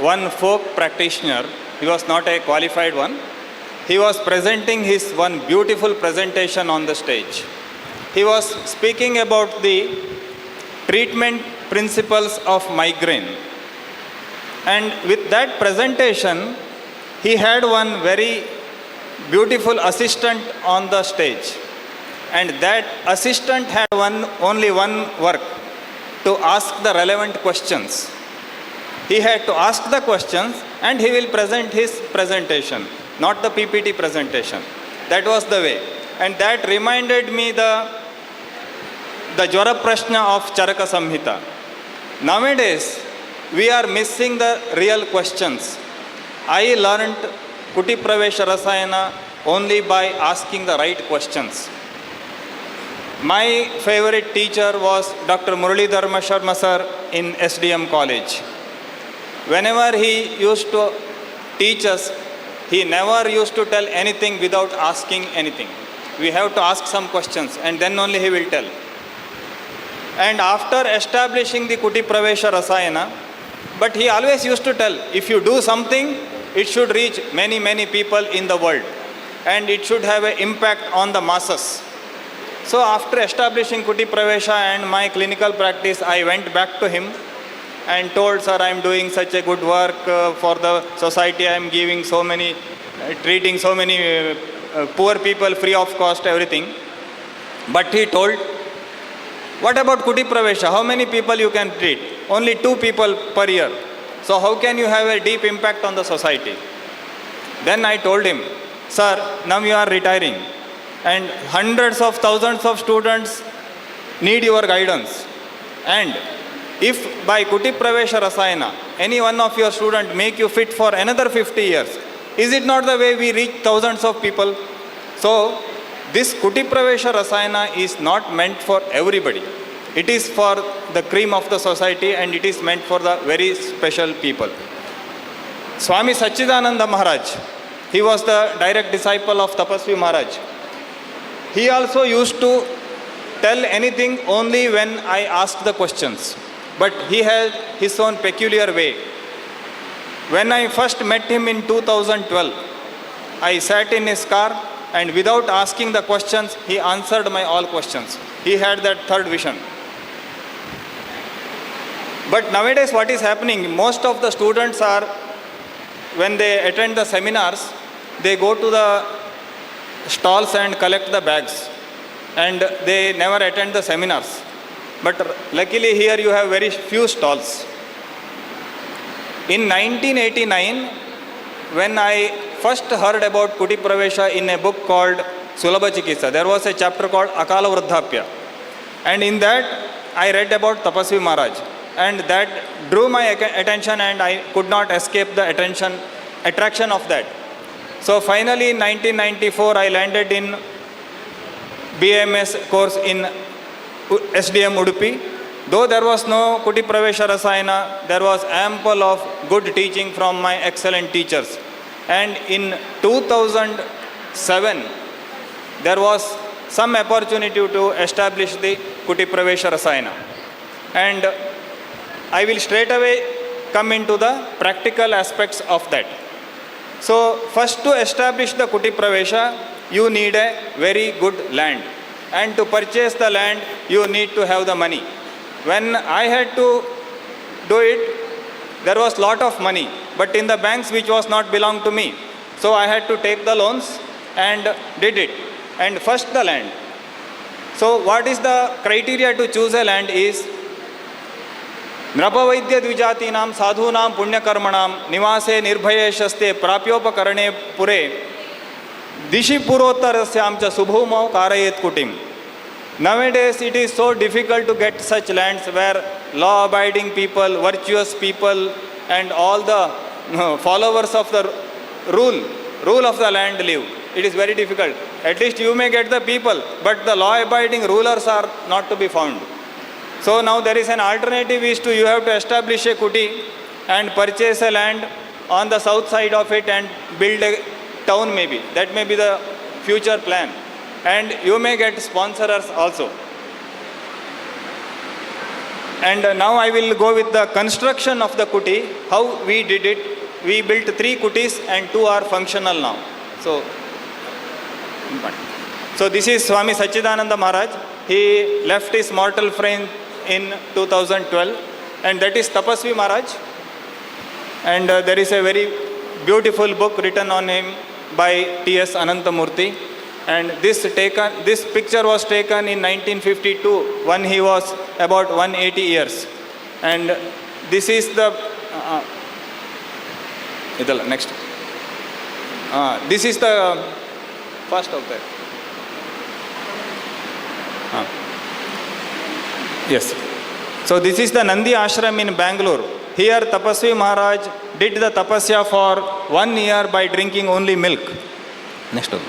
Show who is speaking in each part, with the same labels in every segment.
Speaker 1: one folk practitioner. He was not a qualified one. He was presenting his one beautiful presentation on the stage. He was speaking about the treatment principles of migraine. And with that presentation, he had one very beautiful assistant on the stage. And that assistant had only one work, to ask the relevant questions. He had to ask the questions and he will present his presentation, not the PPT presentation. That was the way. And that reminded me the Jwara Prashna of Charaka Samhita. Nowadays, we are missing the real questions. I learned Kutipraveshika Rasayana only by asking the right questions. My favorite teacher was Dr. Muralidhar Sharma sir in SDM college. Whenever he used to teach us, he never used to tell anything without asking anything. We have to ask some questions and then only he will tell. And after establishing the Kutipraveshika Rasayana, but he always used to tell, if you do something, it should reach many, many people in the world. And it should have an impact on the masses. So after establishing Kutipraveshika and my clinical practice, I went back to him and told, sir, I am doing such a good work for the society. I am giving so many, treating so many poor people free of cost, everything. But he told, what about Kutipraveshika? How many people you can treat? Only 2 people per year. So how can you have a deep impact on the society? Then I told him, sir, now you are retiring. And hundreds of thousands of students need your guidance. And if by Kutipraveshika Rasayana, any one of your students make you fit for another 50 years, is it not the way we reach thousands of people? So this Kutipraveshika Rasayana is not meant for everybody. It is for the cream of the society and it is meant for the very special people. Swami Sachidananda Maharaj, he was the direct disciple of Tapasvi Maharaj. He also used to tell anything only when I asked the questions. But he had his own peculiar way. When I first met him in 2012, I sat in his car and without asking the questions, he answered my all questions. He had that third vision. But nowadays what is happening, most of the students are, when they attend the seminars, they go to the stalls and collect the bags and they never attend the seminars. But luckily here you have very few stalls. In 1989, when I first heard about Kutipraveshika in a book called Sulabha Chikitsa, there was a chapter called Akala Vruddhapya. And in that I read about Tapasvi Maharaj. And that drew my attention and I could not escape the attraction of that. So finally in 1994 I landed in BMS course in SDM Udupi. Though there was no Kutipraveshika Rasayana, there was ample of good teaching from my excellent teachers. And in 2007 there was some opportunity to establish the Kutipraveshika Rasayana. And I will straight away come into the practical aspects of that. So first, to establish the Kutipraveshika, you need a very good land. And to purchase the land, you need to have the money. When I had to do it, there was lot of money, but in the banks which was not belong to me. So I had to take the loans and did it. And first the land. So what is the criteria to choose a land is Nrapavaidya Dvijatinam Sadhunam Punyakarmanam Nivase Nirbhaye Shaste Prapyopakarane Pure Dishi Purotarasyam Cha Subhumo Karayet Kutim. Nowadays it is so difficult to get such lands where law-abiding people, virtuous people and all the followers of the rule of the land live. It is very difficult. At least you may get the people, but the law-abiding rulers are not to be found. So now there is an alternative is to you have to establish a kuti and purchase a land on the south side of it and build a town maybe. That may be the future plan. And you may get sponsors also. And now I will go with the construction of the kuti, how we did it. We built 3 kutis and 2 are functional now. So this is Swami Sachidananda Maharaj. He left his mortal frame in 2012, and that is Tapasvi Maharaj. And there is a very beautiful book written on him by T.S. Anantamurthy. And this picture was taken in 1952 when he was about 180 years. And this is the next. This is the first of that. Yes. So this is the Nandi Ashram in Bangalore. Here Tapasvi Maharaj did the tapasya for 1 year by drinking only milk. Next one.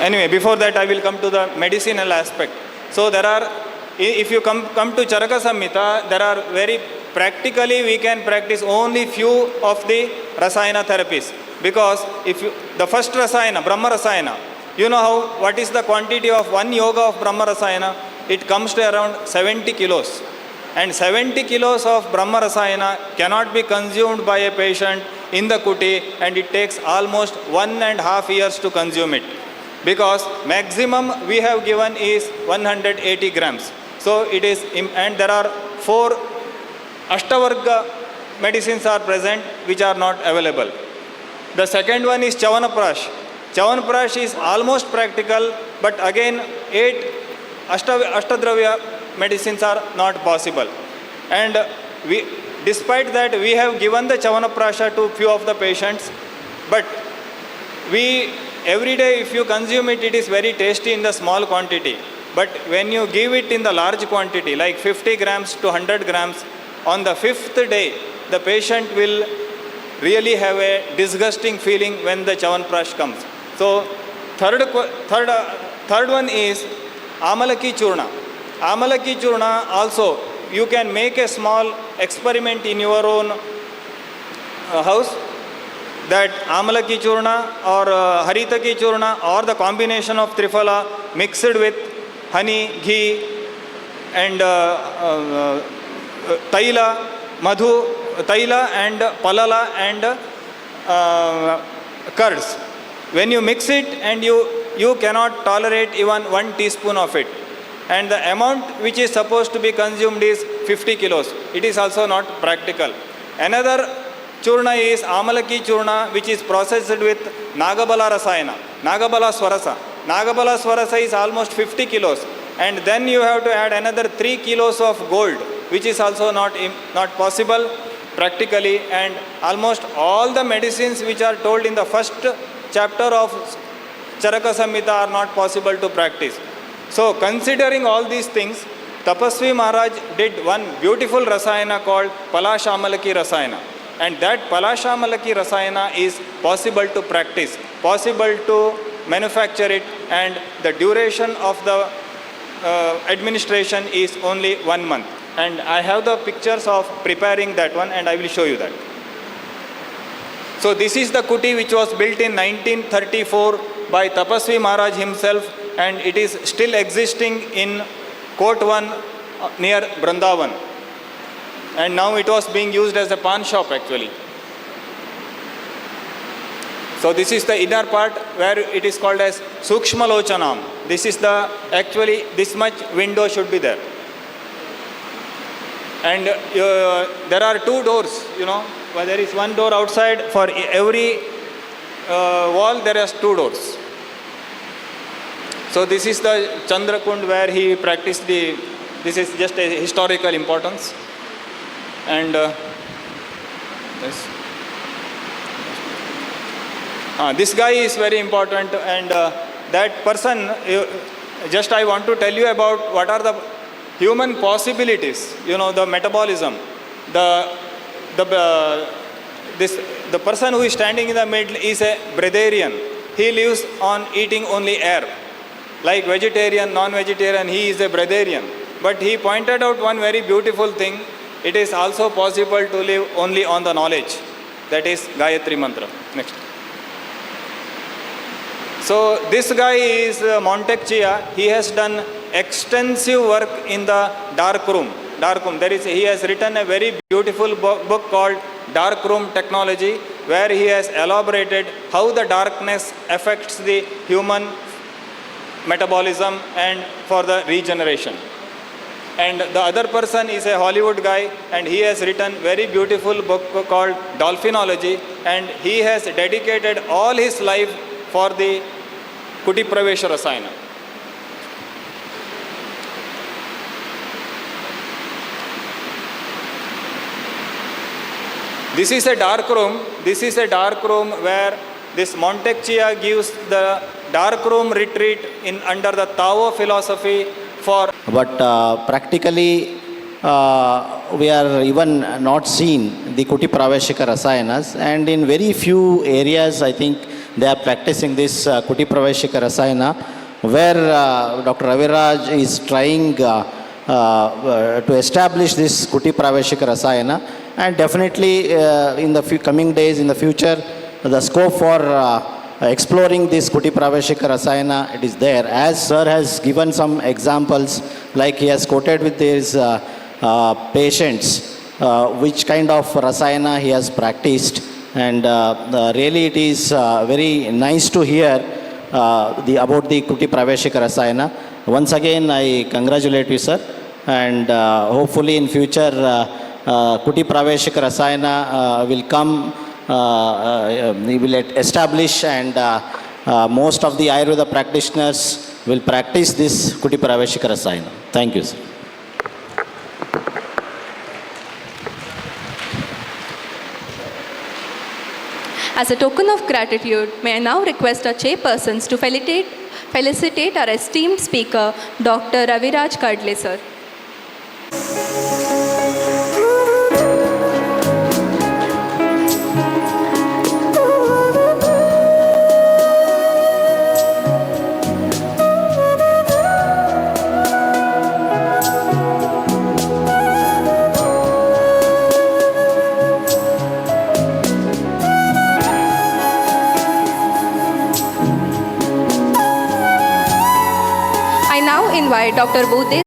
Speaker 1: Anyway, before that I will come to the medicinal aspect. So there are, if you come to Charaka Samhita, there are very practically we can practice only few of the Rasayana therapies. Because if you, the first Rasayana, Brahma Rasayana, you know what is the quantity of one yoga of Brahma Rasayana? It comes to around 70 kilos. And 70 kilos of Brahma Rasayana cannot be consumed by a patient in the kuti, and it takes almost 1.5 years to consume it. Because maximum we have given is 180 grams. So it is, and there are 4 Ashtavarga medicines are present which are not available. The second one is Chavanaprash. Chavanaprash is almost practical, but again 8 Ashtadravya medicines are not possible. And we, despite that, we have given the Chavanaprasha to few of the patients, but every day if you consume it, it is very tasty in the small quantity. But when you give it in the large quantity, like 50 grams to 100 grams, on the 5th day, the patient will really have a disgusting feeling when the Chavanprash comes. So, third one is Amalaki Churna. Amalaki Churna also, you can make a small experiment in your own house, that Amalaki Churna or Haritaki Churna or the combination of Triphala mixed with honey, ghee and Taila, Madhu, Taila and Palala and curds. When you mix it and you cannot tolerate even 1 teaspoon of it. And the amount which is supposed to be consumed is 50 kilos. It is also not practical. Another Churna is Amalaki Churna, which is processed with Nagabala Rasayana, Nagabala Swarasa. Nagabala Swarasa is almost 50 kilos. And then you have to add another 3 kilos of gold, which is also not possible practically. And almost all the medicines which are told in the first chapter of Charaka Samhita are not possible to practice. So considering all these things, Tapasvi Maharaj did one beautiful Rasayana called Palashamalaki Rasayana. And that Palashamalaki Rasayana is possible to practice, possible to manufacture it, and the duration of the administration is only 1 month. And I have the pictures of preparing that one, and I will show you that. So this is the kuti which was built in 1934 by Tapasvi Maharaj himself, and it is still existing in Court 1 near Vrindavan. And now it was being used as a pawn shop actually. So this is the inner part where it is called as Sukshma Lochanam. This is the, actually this much window should be there. And there are 2 doors, you know, where there is 1 door outside. For every wall there is 2 doors. So this is the Chandrakund where he practiced this is just a historical importance. And this guy is very important, and that person, just I want to tell you about what are the human possibilities, you know, the metabolism. The person who is standing in the middle is a breatharian. He lives on eating only air. Like vegetarian, non-vegetarian, he is a breatharian. But he pointed out one very beautiful thing. It is also possible to live only on the knowledge. That is Gayatri Mantra. Next. So this guy is Montecchia. He has done extensive work in the dark room. He has written a very beautiful book called Dark Room Technology, where he has elaborated how the darkness affects the human metabolism and for the regeneration. And the other person is a Hollywood guy, and he has written very beautiful book called Dolphinology, and he has dedicated all his life for the Kutipraveshika Rasayana. This is a dark room. This is a dark room where this Montecchia gives the dark room retreat in under the Tao philosophy for.
Speaker 2: But practically, we are even not seen the Kutipraveshika Rasayanas, and in very few areas, I think they are practicing this Kutipraveshika Rasayana, where Dr. Raviraj is trying to establish this Kutipraveshika Rasayana, and definitely in the coming days, in the future, the scope for exploring this Kutipraveshika Rasayana, it is there. As sir has given some examples, like he has quoted with his patients, which kind of Rasayana he has practiced, and really it is very nice to hear about the Kutipraveshika Rasayana. Once again, I congratulate you, sir, and hopefully in future Kutipraveshika Rasayana will come, will establish, and most of the Ayurveda practitioners will practice this Kutipraveshika Rasayana. Thank you, sir.
Speaker 3: As a token of gratitude, may I now request our chairpersons to felicitate our esteemed speaker, Dr. Raviraj Kadle, sir. I now invite Dr. Bude